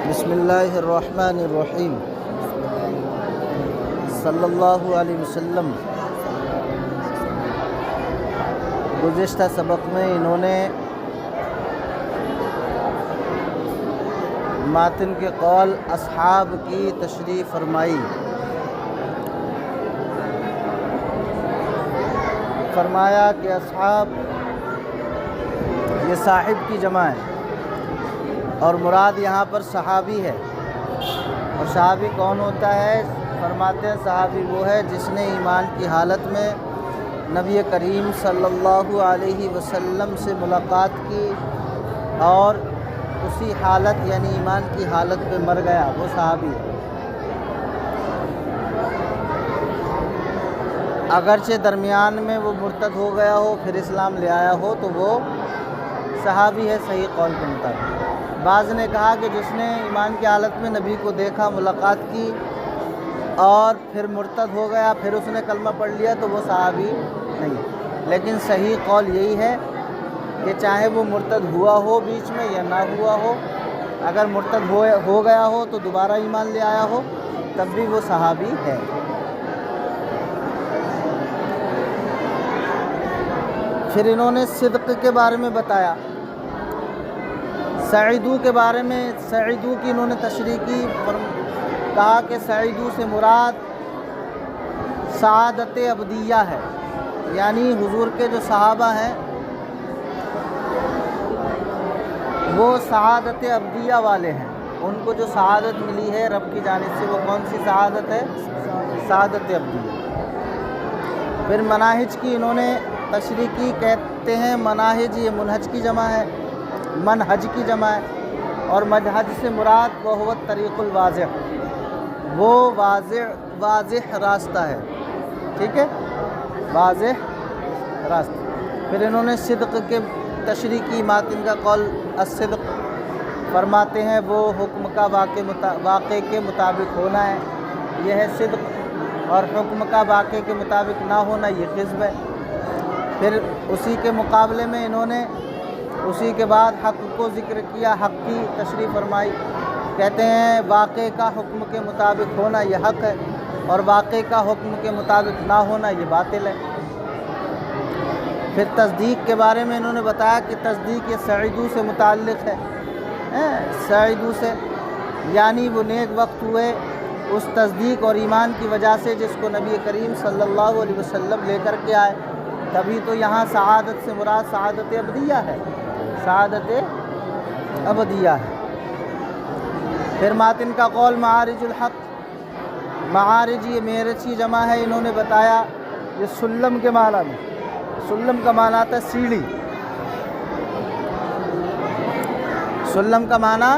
بسم اللہ الرحمن الرحیم صلی اللہ علیہ وسلم۔ گزشتہ سبق میں انہوں نے ماتن کے قول اصحاب کی تشریح فرمائی۔ فرمایا کہ اصحاب یہ صاحب کی جمع ہے اور مراد یہاں پر صحابی ہے۔ اور صحابی کون ہوتا ہے؟ فرماتے ہیں صحابی وہ ہے جس نے ایمان کی حالت میں نبی کریم صلی اللہ علیہ وسلم سے ملاقات کی اور اسی حالت یعنی ایمان کی حالت پہ مر گیا، وہ صحابی ہے۔ اگرچہ درمیان میں وہ مرتد ہو گیا ہو پھر اسلام لے آیا ہو تو وہ صحابی ہے صحیح قول کے مطابق۔ بعض نے کہا کہ جس نے ایمان کی حالت میں نبی کو دیکھا، ملاقات کی اور پھر مرتد ہو گیا، پھر اس نے کلمہ پڑھ لیا تو وہ صحابی نہیں۔ لیکن صحیح قول یہی ہے کہ چاہے وہ مرتد ہوا ہو بیچ میں یا نہ ہوا ہو، اگر مرتد ہو گیا ہو تو دوبارہ ایمان لے آیا ہو تب بھی وہ صحابی ہے۔ پھر انہوں نے صدق کے بارے میں بتایا، سعیدو کے بارے میں، سعیدو کی انہوں نے تشریح کی، کہا کہ سعیدو سے مراد سعادت ابدیہ ہے، یعنی حضور کے جو صحابہ ہیں وہ سعادت ابدیہ والے ہیں، ان کو جو سعادت ملی ہے رب کی جانب سے وہ کون سی سعادت ہے؟ سعادت ابدیہ۔ پھر مناہج کی انہوں نے تشریح کی، کہتے ہیں مناہج یہ منہج کی جمع ہے، منہج کی جمع ہے، اور منہج سے مراد وہ ہوا طریق الواضح، وہ واضح راستہ ہے، ٹھیک ہے، واضح راستہ۔ پھر انہوں نے صدق کے تشریح کی، ماتن کا قول الصدق فرماتے ہیں وہ حکم کا واقع کے مطابق ہونا ہے، یہ ہے صدق، اور حکم کا واقع کے مطابق نہ ہونا یہ کذب ہے۔ پھر اسی کے مقابلے میں انہوں نے اسی کے بعد حق کو ذکر کیا، حق کی تشریح فرمائی، کہتے ہیں واقع کا حکم کے مطابق ہونا یہ حق ہے اور واقع کا حکم کے مطابق نہ ہونا یہ باطل ہے۔ پھر تصدیق کے بارے میں انہوں نے بتایا کہ تصدیق یہ سعیدو سے متعلق ہے، سعیدو سے یعنی وہ نیک وقت ہوئے اس تصدیق اور ایمان کی وجہ سے جس کو نبی کریم صلی اللہ علیہ وسلم لے کر کے آئے، تبھی تو یہاں سعادت سے مراد سعادت ابدیہ ہے، سعادت ابدیہ ہے۔ پھر ماتن کا قول معارج الحق، معارج یہ معرج کی جمع ہے، انہوں نے بتایا یہ سلم کے معنی میں، سلم کا معنی آتا ہے سیڑھی، سلم کا معنی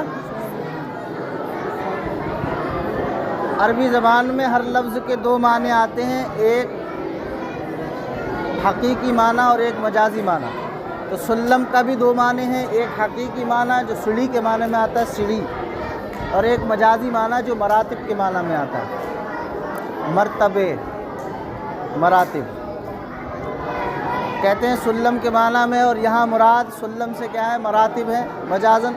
عربی زبان میں ہر لفظ کے دو معنی آتے ہیں، ایک حقیقی معنی اور ایک مجازی معنی۔ تو سلم کا بھی دو معنی ہیں، ایک حقیقی معنی جو سیڑھی کے معنی میں آتا ہے سیڑھی، اور ایک مجازی معنی جو مراتب کے معنی میں آتا ہے، مرتبے، مراتب کہتے ہیں سلم کے معنی میں، اور یہاں مراد سلم سے کیا ہے؟ مراتب ہے مجازن،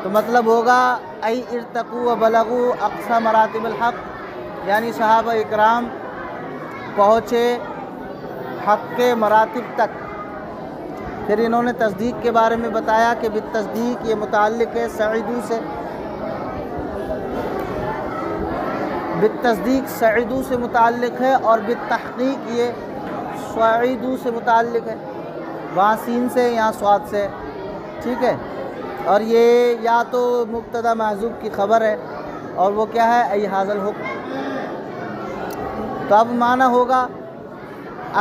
تو مطلب ہوگا ای ارتقوا و بلغوا اقصی مراتب الحق، یعنی صحابہ اکرام پہنچے حق کے مراتب تک۔ پھر انہوں نے تصدیق کے بارے میں بتایا کہ بالتصدیق یہ متعلق ہے سعیدو سے، بالتصدیق سعیدو سے متعلق ہے، اور بالتحقیق یہ سعیدو سے متعلق ہے، وہاں سین سے یہاں صاد سے، ٹھیک ہے۔ اور یہ یا تو مبتدا محذوف کی خبر ہے اور وہ کیا ہے؟ ای ھذا الحکم۔ تو اب معنی ہوگا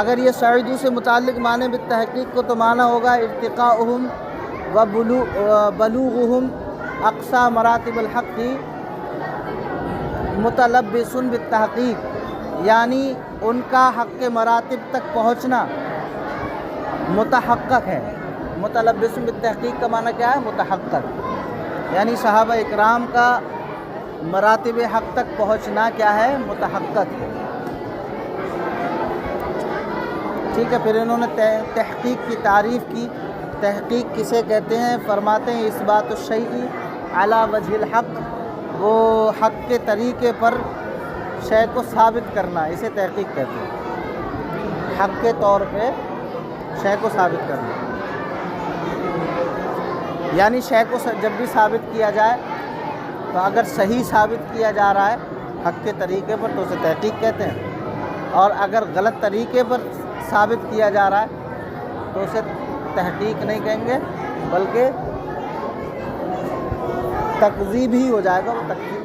اگر یہ سعیدو سے متعلق معنی بالتحقیق کو تو معنی ہوگا ارتقاؤہم و بلوغہم اقصی مراتب الحق متلبس بالتحقیق، یعنی ان کا حق کے مراتب تک پہنچنا متحقق ہے۔ متلبس بالتحقیق کا معنی کیا ہے؟ متحقق، یعنی صحابہ اکرام کا مراتب حق تک پہنچنا کیا ہے؟ متحقق ہے، ٹھیک ہے۔ پھر انہوں نے تحقیق کی تعریف کی، تحقیق کسے کہتے ہیں؟ فرماتے ہیں اثبات الشیء علی وجہ الحق، وہ حق کے طریقے پر شے کو ثابت کرنا، اسے تحقیق کہتے ہیں۔ حق کے طور پہ شے کو ثابت کرنا، یعنی شے کو جب بھی ثابت کیا جائے تو اگر صحیح ثابت کیا جا رہا ہے حق کے طریقے پر تو اسے تحقیق کہتے ہیں، اور اگر غلط طریقے پر ثابت کیا جا رہا ہے تو اسے تحقیق نہیں کہیں گے بلکہ تکذیب ہی ہو جائے گا، وہ تکذیب۔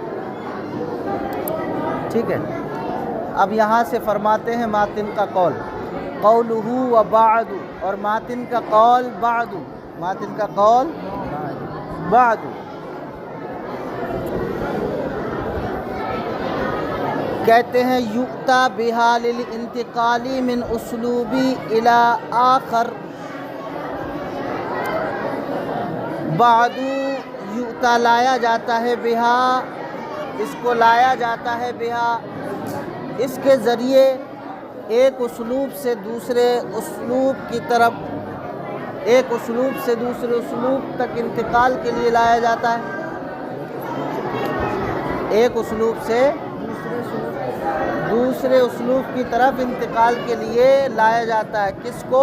ٹھیک ہے، اب یہاں سے فرماتے ہیں ماتن کا قول، قولہ و بعد، اور ماتن کا قول بعد، ماتن کا قول بعد، کہتے ہیں یؤتی بہا للانتقال من اسلوبی الی آخر، بعد یؤتی لایا جاتا ہے بہا، اس کو لایا جاتا ہے بہا، اس کے ذریعے ایک اسلوب سے دوسرے اسلوب کی طرف، ایک اسلوب سے دوسرے اسلوب تک انتقال کے لیے لایا جاتا ہے، ایک اسلوب سے دوسرے اسلوب کی طرف انتقال کے لیے لایا جاتا ہے، کس کو؟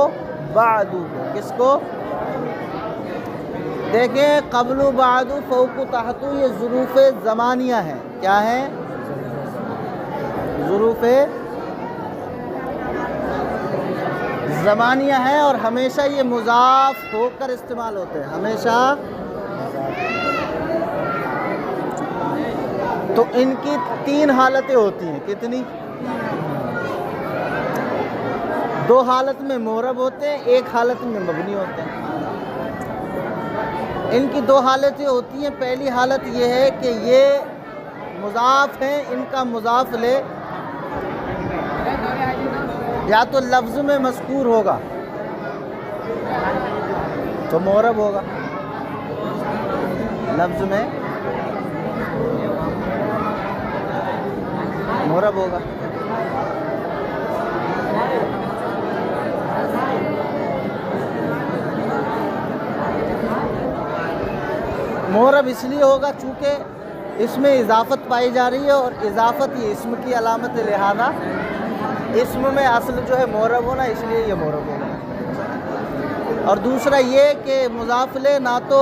بعدو کو، کس کو؟ دیکھیں قبل و بعد فوق و تحت، یہ ظروف زمانیہ ہیں، کیا ہیں؟ ظروف زمانیہ ہیں، اور ہمیشہ یہ مضاف ہو کر استعمال ہوتے ہیں، ہمیشہ۔ تو ان کی 3 حالتیں ہوتی ہیں، کتنی؟ 2 حالت میں معرب ہوتے ہیں، 1 حالت میں مبنی ہوتے ہیں۔ ان کی 2 حالتیں ہوتی ہیں، پہلی حالت یہ ہے کہ یہ مضاف ہیں، ان کا مضاف لے یا تو لفظ میں مذکور ہوگا تو معرب ہوگا، لفظ میں معرب ہوگا، معرب اس لیے ہوگا چونکہ اس میں اضافت پائی جا رہی ہے، اور اضافت یہ اسم کی علامت ہے، لہذا اسم میں اصل جو ہے معرب ہونا، اس لیے یہ معرب ہوگا۔ اور دوسرا یہ کہ مضاف لے نہ تو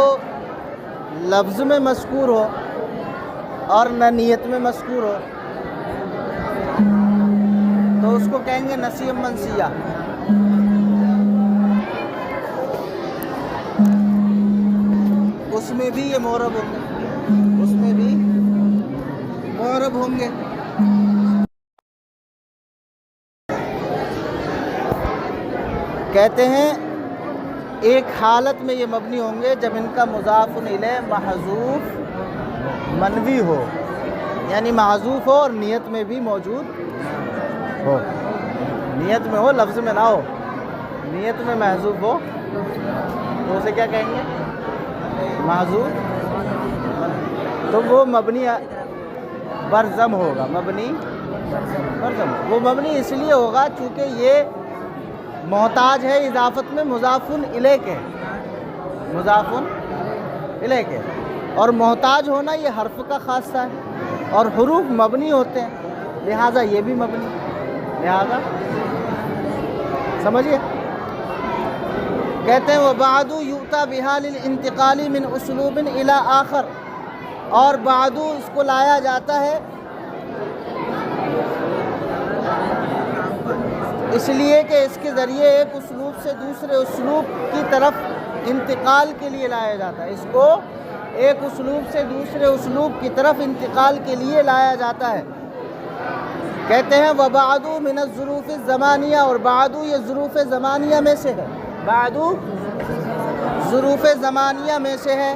لفظ میں مذکور ہو اور نہ نیت میں مذکور ہو، تو اس کو کہیں گے نسیہ منسیہ۔ اس میں بھی یہ معرب ہوں گے، اس میں بھی معرب ہوں گے۔ کہتے ہیں ایک حالت میں یہ مبنی ہوں گے جب ان کا مضاف الیہ محذوف منوی ہو، یعنی محذوف ہو اور نیت میں بھی موجود ہو، نیت میں ہو، لفظ میں نہ ہو، نیت میں محذوف ہو تو اسے کیا کہیں گے؟ محذوف، تو وہ مبنی برضم ہوگا، مبنی برضم، وہ مبنی اس لیے ہوگا چونکہ یہ محتاج ہے اضافت میں مضاف الیہ کے، مضاف الیہ کے، اور محتاج ہونا یہ حرف کا خاصہ ہے، اور حروف مبنی ہوتے ہیں، لہٰذا یہ بھی مبنی، لہٰذا سمجھیے۔ کہتے ہیں وَبَعْدُ يُؤْتَى بِهَا لِلْانتِقَالِ مِنْ أُسْلُوبٍ إِلَىٰ آخر، اور بعدو اس کو لایا جاتا ہے اس لیے کہ اس کے ذریعے ایک اسلوب سے دوسرے اسلوب کی طرف انتقال کے لیے لایا جاتا ہے، اس کو ایک اسلوب سے دوسرے اسلوب کی طرف انتقال کے لیے لایا جاتا ہے۔ کہتے ہیں وَبَعْدُ مِنَ الظُّرُوفِ الزَّمَانِيَّةِ، اور بعدو یہ ظروف زمانیہ میں سے ہے، بعدو ظروف زمانیہ میں سے ہے۔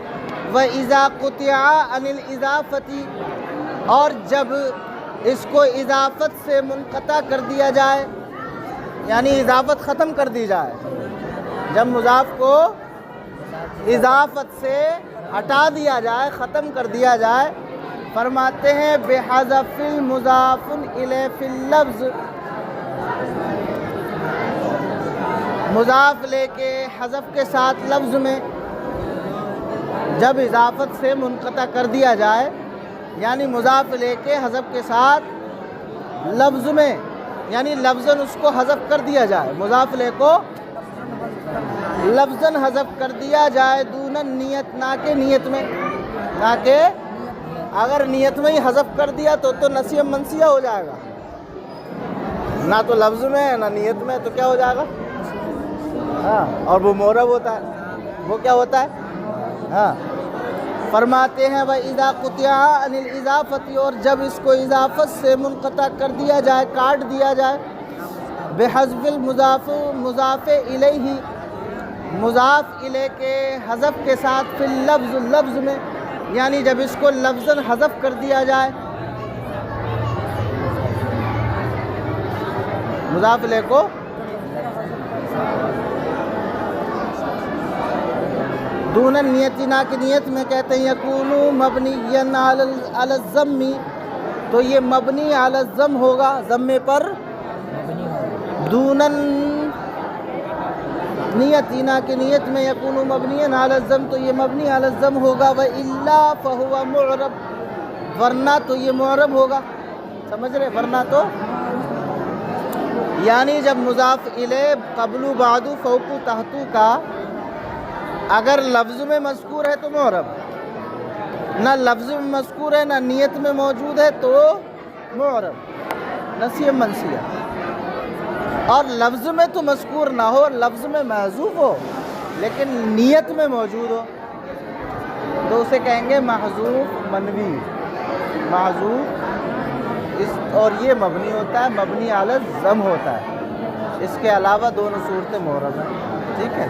وَإِذَا قُطِعَ عَنِ الْإِضَافَةِ، اور جب اس کو اضافت سے منقطع کر دیا جائے، یعنی اضافت ختم کر دی جائے، جب مضاف کو اضافت سے ہٹا دیا جائے، ختم کر دیا جائے، فرماتے ہیں بِحَذْفِ الْمُضَافِ إِلَيْهِ فِي اللَّفْظِ، مضاف لے کے حذف کے ساتھ لفظ میں، جب اضافت سے منقطع کر دیا جائے، یعنی مضاف لے کے حذف کے ساتھ لفظ میں، یعنی لفظاً اس کو حذف کر دیا جائے، مضاف لے کو لفظاً حذف کر دیا جائے، دونن نیت، نہ کہ نیت میں، نہ کہ اگر نیت میں ہی حذف کر دیا تو نسیہ منسیہ ہو جائے گا، نہ تو لفظ میں ہے نہ نیت میں، تو کیا ہو جائے گا؟ ہاں، اور وہ معرب ہوتا ہے، وہ کیا ہوتا ہے؟ ہاں، فرماتے ہیں وَإِذَا قُطِعَ عَنِ الْإِضَافَةِ، اور جب اس کو اضافت سے منقطع کر دیا جائے، کاٹ دیا جائے، بِحَذْفِ الْمُضَافِ إِلَيْهِ، مضاف الیہ کے حذف کے ساتھ، فی اللفظ، لفظ میں، یعنی جب اس کو لفظاً حذف کر دیا جائے، مضاف الیہ کو دون نیت، نہ کہ نیت میں، کہتے ہیں یکون مبنیا علی الضم، تو یہ مبنی علی الضم ہوگا، ضمے پر، دون نیت، نہ کہ نیت میں، یکون مبنیا علی الضم، تو یہ مبنی علی الضم ہوگا، وَإِلَّا فَهُوَ مُعْرَب، ورنہ تو یہ معرب ہوگا، سمجھ رہے؟ ورنہ تو، یعنی جب مضاف الیہ قبل بعد فوق تحت کا اگر لفظ میں مذکور ہے تو معرب، نہ لفظ میں مذکور ہے نہ نیت میں موجود ہے تو معرب، نسیہ منسیہ، اور لفظ میں تو مذکور نہ ہو، لفظ میں محذوف ہو لیکن نیت میں موجود ہو تو اسے کہیں گے محذوف منوی، محذوف، اور یہ مبنی ہوتا ہے، مبنی علی الضم ہوتا ہے، اس کے علاوہ دونوں صورتیں معرب ہیں، ٹھیک ہے؟